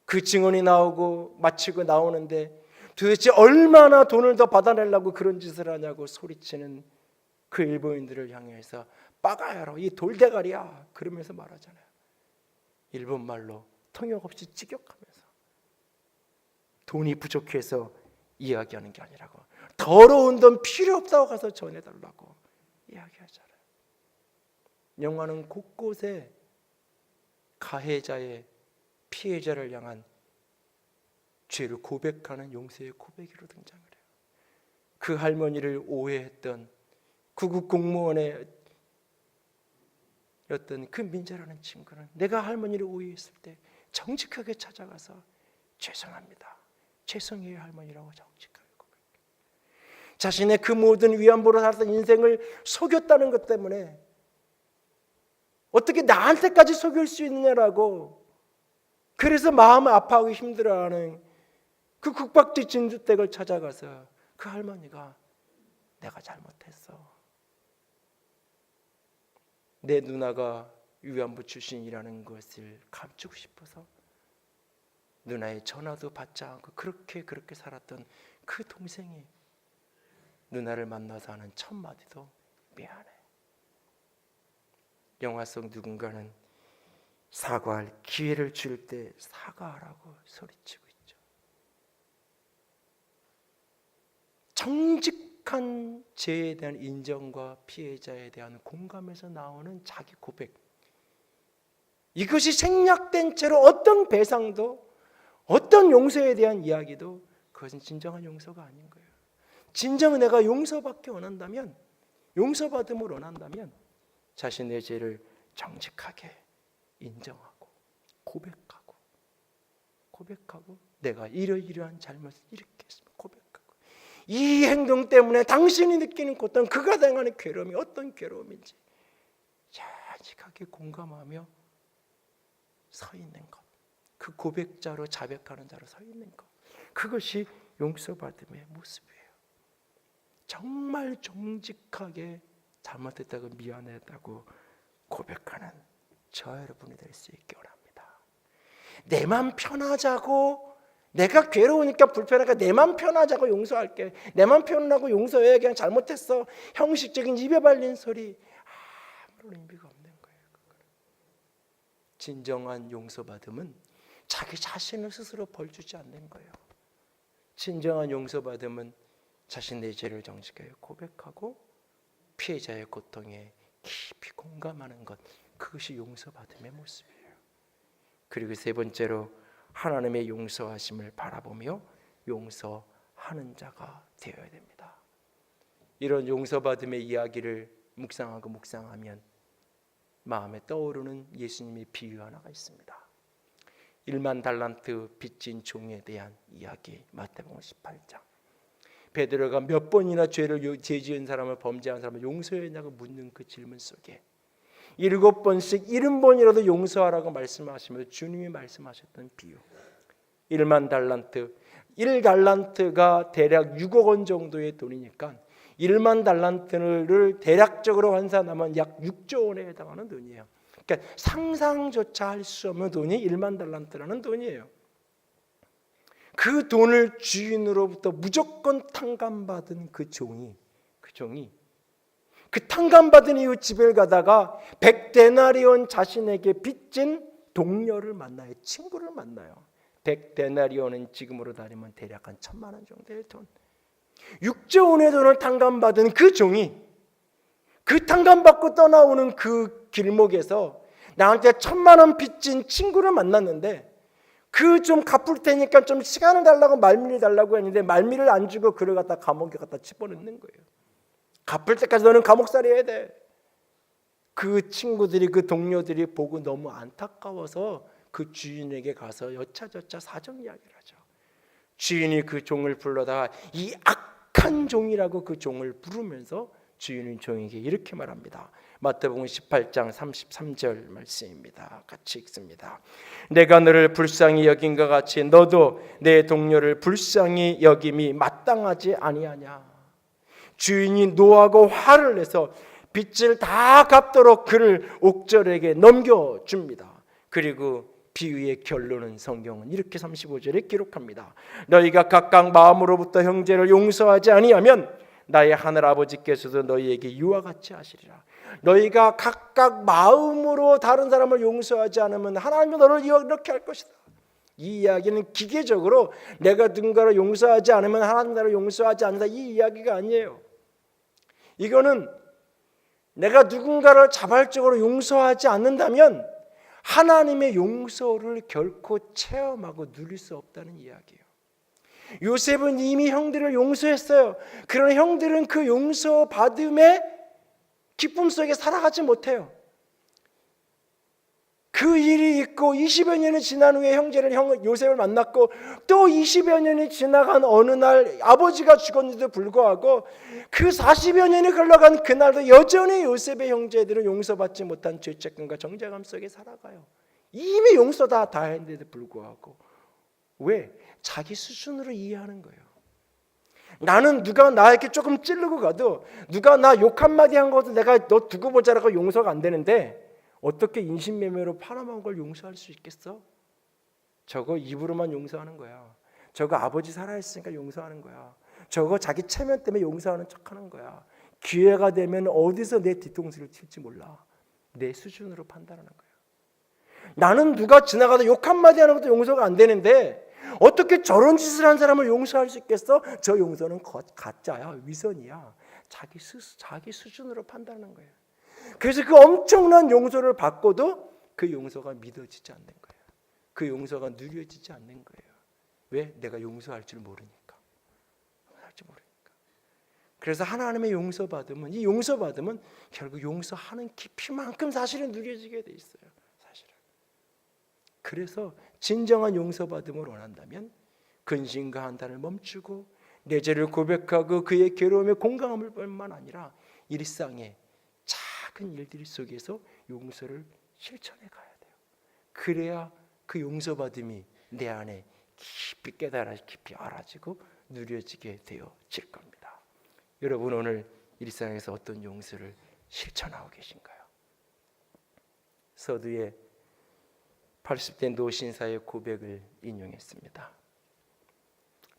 A: 그 증언이 나오고 마치고 나오는데 도대체 얼마나 돈을 더 받아내려고 그런 짓을 하냐고 소리치는 그 일본인들을 향해서 빠가야로, 이 돌대가리야, 그러면서 말하잖아요. 일본말로 통역 없이 직역하면서. 돈이 부족해서 이야기하는 게 아니라고. 더러운 돈 필요 없다고 가서 전해달라고 이야기하잖아요. 영화는 곳곳에 가해자의 피해자를 향한 죄를 고백하는 용서의 고백으로 등장을 해요. 그 할머니를 오해했던 구급 공무원의 어떤 그 민재라는 친구는 내가 할머니를 오해했을 때 정직하게 찾아가서 죄송합니다, 죄송해요 할머니라고 정직하게 고백해요. 자신의 그 모든 위안부로 살았던 인생을 속였다는 것 때문에 어떻게 나한테까지 속일 수 있느냐라고, 그래서 마음을 아파하고 힘들어하는 그 국밥집 진주댁을 찾아가서 그 할머니가 내가 잘못했어, 내 누나가 위안부 출신이라는 것을 감추고 싶어서 누나의 전화도 받지 않고 그렇게 살았던 그 동생이 누나를 만나서 하는 첫 마디도 미안해. 영화 속 누군가는 사과할 기회를 줄 때 사과하라고 소리치고 있죠. 정직한 죄에 대한 인정과 피해자에 대한 공감에서 나오는 자기 고백, 이것이 생략된 채로 어떤 배상도 어떤 용서에 대한 이야기도 그것은 진정한 용서가 아닌 거예요. 진정 내가 용서받기 원한다면, 용서받음을 원한다면 자신의 죄를 정직하게 인정하고 고백하고 내가 이러이러한 잘못을 이렇게 했으면 고백하고, 이 행동 때문에 당신이 느끼는 고통, 그가 당하는 괴로움이 어떤 괴로움인지 정직하게 공감하며 서 있는 것, 그 고백자로 자백하는 자로 서 있는 것, 그것이 용서받음의 모습이에요. 정말 정직하게 잘못했다고 미안했다고 고백하는 저 여러분이 될 수 있기 원합니다. 내 맘 편하자고, 내가 괴로우니까 불편하니까 내 맘 편하자고 용서할게, 내 맘 편하고 용서해, 그냥 잘못했어, 형식적인 입에 발린 소리 아무런 의미가 없는 거예요. 진정한 용서받음은 자기 자신을 스스로 벌주지 않는 거예요. 진정한 용서받음은 자신의 죄를 정직하게 고백하고 피해자의 고통에 깊이 공감하는 것, 그것이 용서받음의 모습이에요. 그리고 세 번째로 하나님의 용서하심을 바라보며 용서하는 자가 되어야 됩니다. 이런 용서받음의 이야기를 묵상하면 마음에 떠오르는 예수님의 비유 하나가 있습니다. 1만 달란트 빚진 종에 대한 이야기, 마태복음 18장. 베드로가 몇 번이나 죄 지은 사람을, 범죄한 사람을 용서했냐고 묻는 그 질문 속에 7번씩 70번이라도 용서하라고 말씀하시면서 주님이 말씀하셨던 비유, 1만 달란트, 1달란트가 대략 6억 원 정도의 돈이니까 1만 달란트를 대략적으로 환산하면 약 6조 원에 해당하는 돈이에요. 그러니까 상상조차 할 수 없는 돈이 1만 달란트라는 돈이에요. 그 돈을 주인으로부터 무조건 탕감받은 그 종이 그 탕감받은 이후 집에 가다가 100데나리온 자신에게 빚진 동료를 만나요. 친구를 만나요. 100데나리온은 지금으로 따지면 대략 한 1,000만 원 정도의 돈. 6조 원의 돈을 탕감받은 그 종이 그 탕감받고 떠나오는 그 길목에서 나한테 1,000만 원 빚진 친구를 만났는데, 그 좀 갚을 테니까 좀 시간을 달라고 말미를 달라고 했는데 말미를 안 주고 그를 갖다 감옥에 갖다 집어넣는 거예요. 갚을 때까지 너는 감옥살이 해야 돼. 그 친구들이, 그 동료들이 보고 너무 안타까워서 그 주인에게 가서 여차저차 사정 이야기를 하죠. 주인이 그 종을 불러다가 이 악한 종이라고 그 종을 부르면서 주인은 종에게 이렇게 말합니다. 마태복음 18장 33절 말씀입니다. 같이 읽습니다. 내가 너를 불쌍히 여긴과 같이 너도 내 동료를 불쌍히 여김이 마땅하지 아니하냐. 주인이 노하고 화를 내서 빚을 다 갚도록 그를 옥절에게 넘겨줍니다. 그리고 비유의 결론은 성경은 이렇게 35절에 기록합니다. 너희가 각각 마음으로부터 형제를 용서하지 아니하면 나의 하늘 아버지께서도 너희에게 이와 같이 하시리라. 너희가 각각 마음으로 다른 사람을 용서하지 않으면 하나님은 너를 이렇게 할 것이다. 이 이야기는 기계적으로 내가 누군가를 용서하지 않으면 하나님 나를 용서하지 않는다, 이 이야기가 아니에요. 이거는 내가 누군가를 자발적으로 용서하지 않는다면 하나님의 용서를 결코 체험하고 누릴 수 없다는 이야기예요. 요셉은 이미 형들을 용서했어요. 그러나 형들은 그 용서받음의 기쁨 속에 살아가지 못해요. 그 일이 있고 20여 년이 지난 후에 요셉을 만났고 또 20여 년이 지나간 어느 날 아버지가 죽었는데도 불구하고 그 40여 년이 흘러간 그날도 여전히 요셉의 형제들은 용서받지 못한 죄책감과 정죄감 속에 살아가요. 이미 용서 다 했는데도 불구하고. 왜? 자기 수준으로 이해하는 거예요. 나는 누가 나에게 조금 찌르고 가도, 누가 나 욕 한마디 한 것도 내가 너 두고 보자라고 용서가 안 되는데 어떻게 인신매매로 팔아먹은 걸 용서할 수 있겠어? 저거 입으로만 용서하는 거야. 저거 아버지 살아있으니까 용서하는 거야. 저거 자기 체면 때문에 용서하는 척하는 거야. 기회가 되면 어디서 내 뒤통수를 칠지 몰라. 내 수준으로 판단하는 거야. 나는 누가 지나가다 욕 한마디 하는 것도 용서가 안 되는데 어떻게 저런 짓을 한 사람을 용서할 수 있겠어? 저 용서는 가짜야, 위선이야. 자기 수준으로 판단하는 거예요. 그래서 그 엄청난 용서를 받고도 그 용서가 믿어지지 않는 거예요. 그 용서가 누려지지 않는 거예요. 왜? 내가 용서할 줄 모르니까. 그래서 하나님의 용서받음은, 이 용서받음은 결국 용서하는 깊이만큼 사실은 누려지게 돼 있어요. 사실은. 그래서 진정한 용서받음을 원한다면 근심과 한탄을 멈추고 내 죄를 고백하고 그의 괴로움에 공감할 뿐만 아니라 일상의 작은 일들 속에서 용서를 실천해 가야 돼요. 그래야 그 용서받음이 내 안에 깊이 깊이 알아지고 누려지게 되어질 겁니다. 여러분, 오늘 일상에서 어떤 용서를 실천하고 계신가요? 서두에 80대 노신사의 고백을 인용했습니다.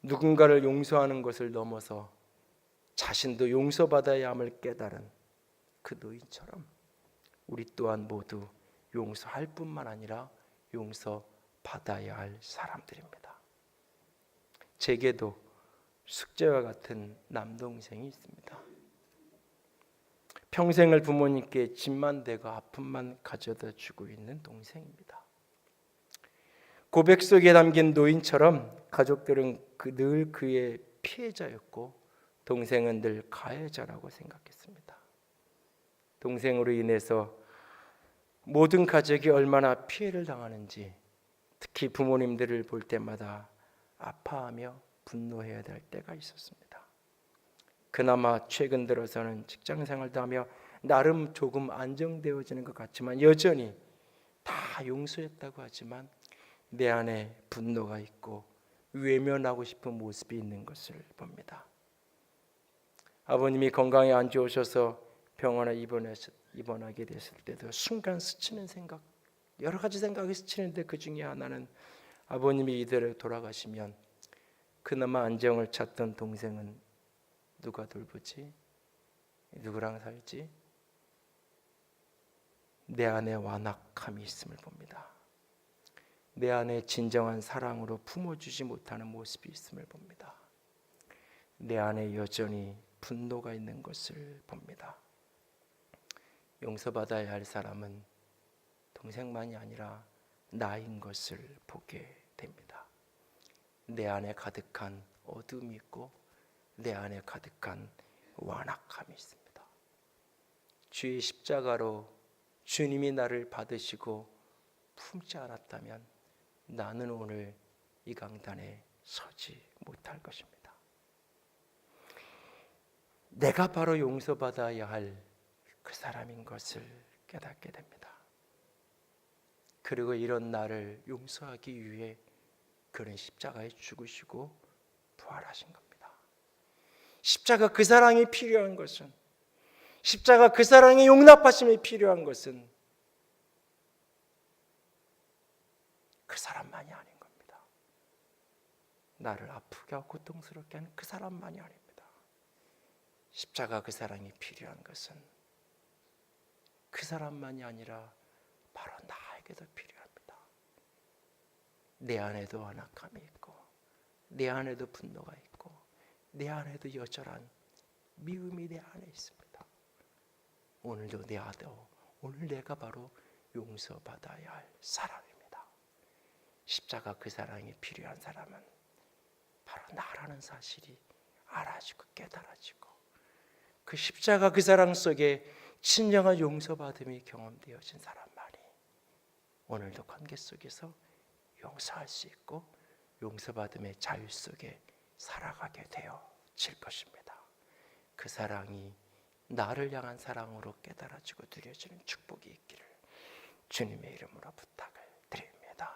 A: 누군가를 용서하는 것을 넘어서 자신도 용서받아야 함을 깨달은 그 노인처럼 우리 또한 모두 용서할 뿐만 아니라 용서받아야 할 사람들입니다. 제게도 숙제와 같은 남동생이 있습니다. 평생을 부모님께 짐만 대고 아픔만 가져다 주고 있는 동생입니다. 고백 속에 담긴 노인처럼 가족들은 늘 그의 피해자였고 동생은 늘 가해자라고 생각했습니다. 동생으로 인해서 모든 가족이 얼마나 피해를 당하는지, 특히 부모님들을 볼 때마다 아파하며 분노해야 될 때가 있었습니다. 그나마 최근 들어서는 직장 생활도 하며 나름 조금 안정되어지는 것 같지만 여전히 다 용서했다고 하지만 내 안에 분노가 있고 외면하고 싶은 모습이 있는 것을 봅니다. 아버님이 건강이 안 좋으셔서 병원에 입원하게 됐을 때도 순간 스치는 생각, 여러 가지 생각이 스치는데 그 중에 하나는 아버님이 이대로 돌아가시면 그나마 안정을 찾던 동생은 누가 돌보지? 누구랑 살지? 내 안에 완악함이 있음을 봅니다. 내 안에 진정한 사랑으로 품어주지 못하는 모습이 있음을 봅니다. 내 안에 여전히 분노가 있는 것을 봅니다. 용서받아야 할 사람은 동생만이 아니라 나인 것을 보게 됩니다. 내 안에 가득한 어둠이 있고 내 안에 가득한 완악함이 있습니다. 주의 십자가로 주님이 나를 받으시고 품지 않았다면 나는 오늘 이 강단에 서지 못할 것입니다. 내가 바로 용서받아야 할 그 사람인 것을 깨닫게 됩니다. 그리고 이런 나를 용서하기 위해 그는 십자가에 죽으시고 부활하신 겁니다. 십자가 그 사랑이 필요한 것은, 십자가 그 사랑의 용납하심이 필요한 것은 그 사람만이 아닌 겁니다. 나를 아프게 하고 고통스럽게 하는 그 사람만이 아닙니다. 십자가 그 사랑이 필요한 것은 그 사람만이 아니라 바로 나에게도 필요합니다. 내 안에도 완악함이 있고, 내 안에도 분노가 있고, 내 안에도 여전한 미움이 내 안에 있습니다. 오늘도 오늘 내가 바로 용서받아야 할 사람입니다. 십자가 그 사랑이 필요한 사람은 바로 나라는 사실이 알아지고 깨달아지고, 그 십자가 그 사랑 속에 진정한 용서받음이 경험되어진 사람만이 오늘도 관계 속에서 용서할 수 있고 용서받음의 자유 속에 살아가게 되어질 것입니다. 그 사랑이 나를 향한 사랑으로 깨달아지고 누려지는 축복이 있기를 주님의 이름으로 부탁을 드립니다.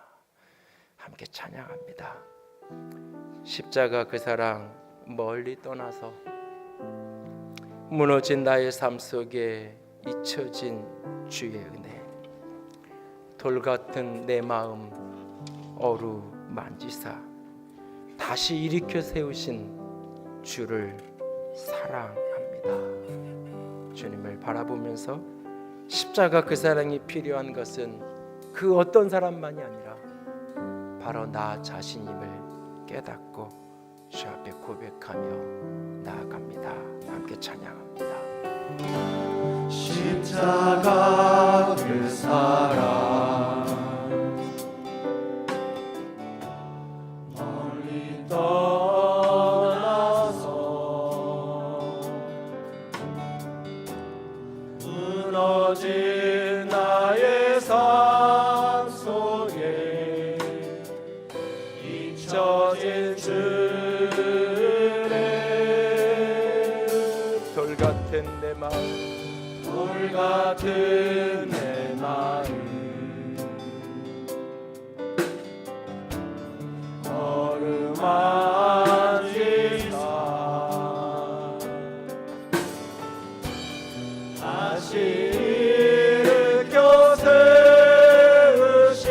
A: 함께 찬양합니다. 십자가 그 사랑 멀리 떠나서 무너진 나의 삶 속에 잊혀진 주의 은혜, 돌 같은 내 마음 어루만지사 다시 일으켜 세우신 주를 사랑합니다. 주님을 바라보면서 십자가 그 사랑이 필요한 것은 그 어떤 사람만이 아니라 바로 나 자신임을 깨닫고 주 앞에 고백하며 나아갑니다. 함께 찬양합니다. 십자가 그 사랑 멀리 떠나서 무너진 나의 삶 속에 잊혀진 주의 돌 같은 내 마음, 돌 같은 내 마음 어루만지사 다시 일으켜 세우신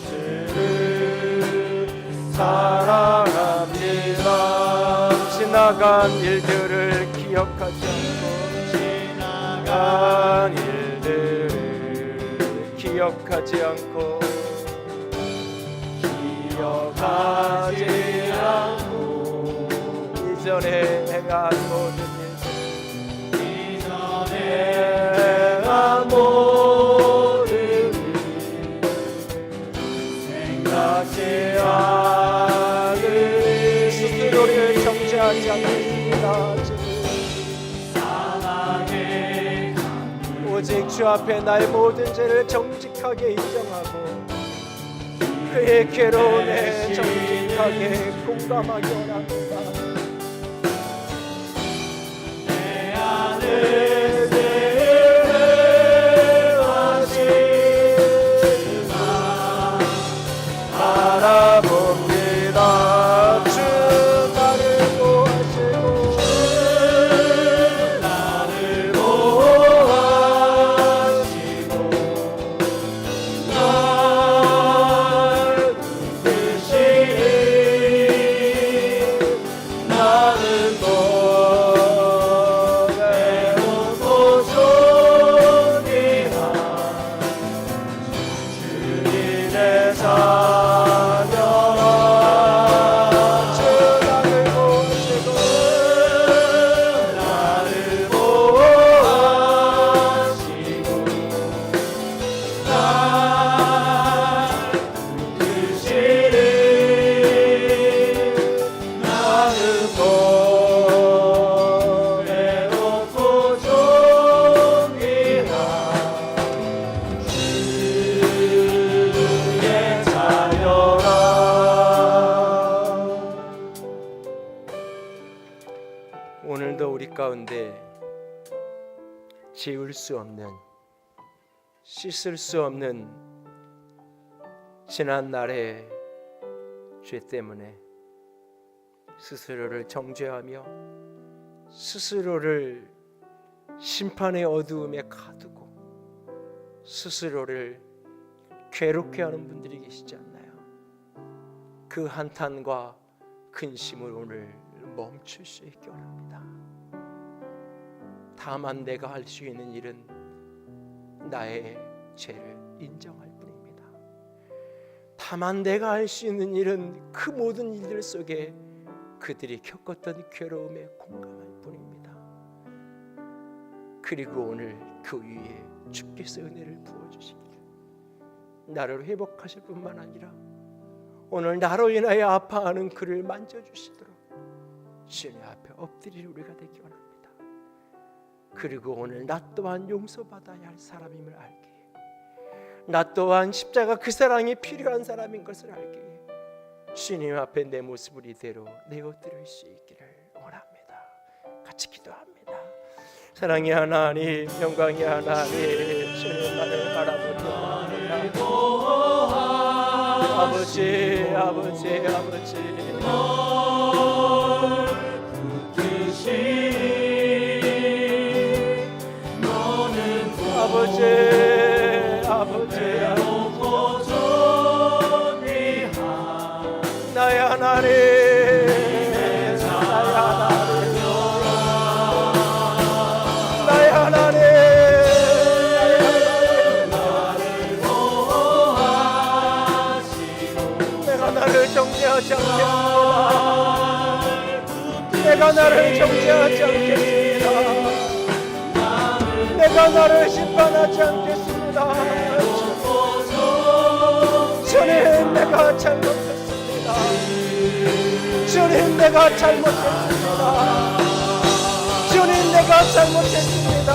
A: 주를 사랑합니다. 지나간 일들을 기억하지 않고, 지나간 일들을 기억하지 않고, 기억하지 않고 이전에 행한 모든 일, 이전에 행한 모든 일 생각지 않으니 스스로를 정죄하지 않겠습니다. 오직 주 앞에 나의 모든 죄를 정직하게 인정하고 그의 괴로움에 정직하게 공감하기 원합니다. 내 안에 죄를 하시나 바라봅니다. 주 나를 보호하시고 나를 보호하시고 나는 또 외롭고 존귀한 주님의 자녀라. 주 나를 보시고 나를 보호하시고 날 붙드시니 나는 또 외롭고 존귀한 주의 자녀라. 오늘도 우리 가운데 지울 수 없는, 씻을 수 없는 지난 날의 죄 때문에 스스로를 정죄하며 스스로를 심판의 어두움에 가두고 스스로를 괴롭게 하는 분들이 계시지 않나요? 그 한탄과 근심을 오늘 멈출 수 있게 원합니다. 다만 내가 할 수 있는 일은 나의 죄를 인정할 뿐입니다. 다만 내가 할 수 있는 일은 그 모든 일들 속에 그들이 겪었던 괴로움에 공감할 뿐입니다. 그리고 오늘 그 위에 주께서 은혜를 부어주시기를 나를 회복하실 뿐만 아니라 오늘 나로 인하여 아파하는 그를 만져주시도록 주님 앞에 엎드릴 우리가 되기 원합니다. 그리고 오늘 나 또한 용서받아야 할 사람임을 알게 해. 나 또한 십자가 그 사랑이 필요한 사람인 것을 알게 해. 주님 앞에 내 모습을 이대로 내어드릴 수 있기를 원합니다. 같이 기도합니다. 사랑의 하나님, 영광의 하나님, 주님 나를 바라보며 아버지, 아버지, 아버지, 널 붙드시 아버지, 아버지, 나의 하나님, 나의 하나님, 내가 나를 정죄하지 않겠습니다. 내가 나를 정죄하지 않겠습니다. 내가 나를 심판하지 않겠습니다. 주님, 내가 잘못했습니다. 주님, 내가 잘못했습니다. 주님, 내가 잘못했습니다.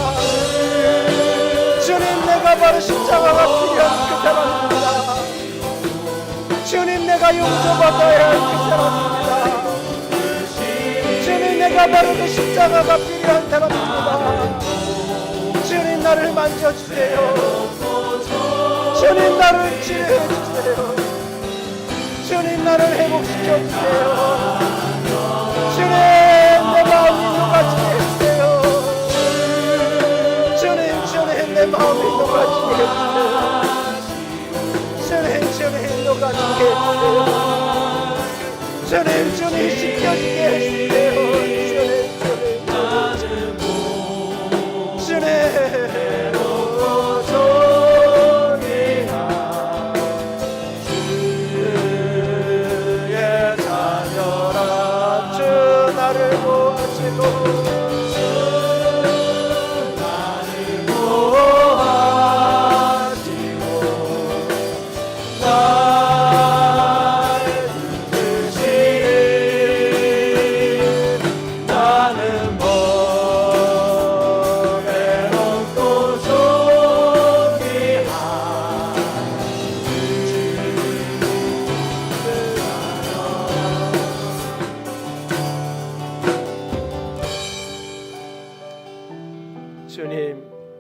A: 주님, 내가 바로 십자가가 필요한 그 사람입니다. 주님, 내가 용서받아야 할 그 사람입니다. 주님, 내가 바로 그 십자가가 필요한 사람입니다. 주님, 나를 만져주세요. 주님, 나를 치료해주세요. 주님, 나를 회복시켜주세요. 주님, 내 마음이 녹아지게 해주세요. 주님, 주님, 내 마음이 녹아지게 해주세요. 주님, 주님, 녹아지게 해주세요. 주님, 주님, 씻겨지게 해주세요.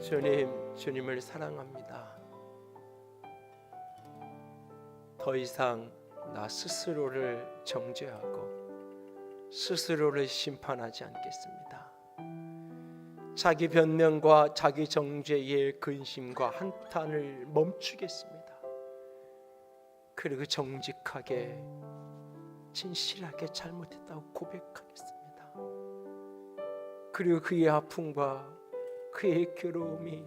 A: 주님, 주님을 사랑합니다. 더 이상 나 스스로를 정죄하고 스스로를 심판하지 않겠습니다. 자기 변명과 자기 정죄의 근심과 한탄을 멈추겠습니다. 그리고 정직하게 진실하게 잘못했다고 고백하겠습니다. 그리고 그의 아픔과 그의 괴로움이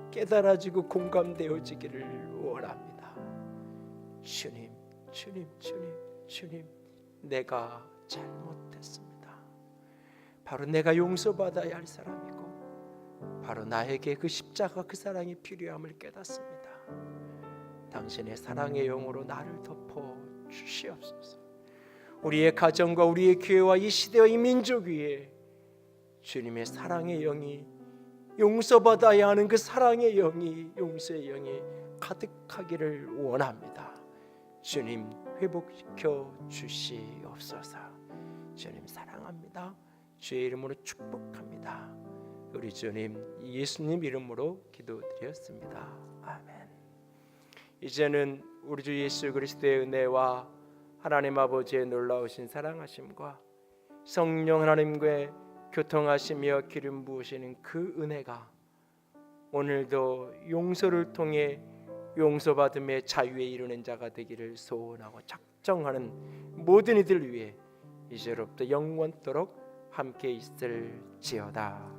A: 깨달아지고 공감되어지기를 원합니다. 주님, 주님, 주님, 주님, 내가 잘못했습니다. 바로 내가 용서받아야 할 사람이고 바로 나에게 그 십자가 그 사랑이 필요함을 깨닫습니다. 당신의 사랑의 영으로 나를 덮어 주시옵소서. 우리의 가정과 우리의 교회와 이 시대와 이 민족 위에 주님의 사랑의 영이 용서받아야 하는 그 사랑의 영이 용서의 영이 가득하기를 원합니다. 주님 회복시켜 주시옵소서. 주님 사랑합니다. 주의 이름으로 축복합니다. 우리 주님 예수님 이름으로 기도드렸습니다. 아멘. 이제는 우리 주 예수 그리스도의 은혜와 하나님 아버지의 놀라우신 사랑하심과 성령 하나님과의 교통하시며 기름 부으시는 그 은혜가 오늘도 용서를 통해 용서받음의 자유에 이르는 자가 되기를 소원하고 작정하는 모든 이들 위해 이제로부터 영원토록 함께 있을지어다.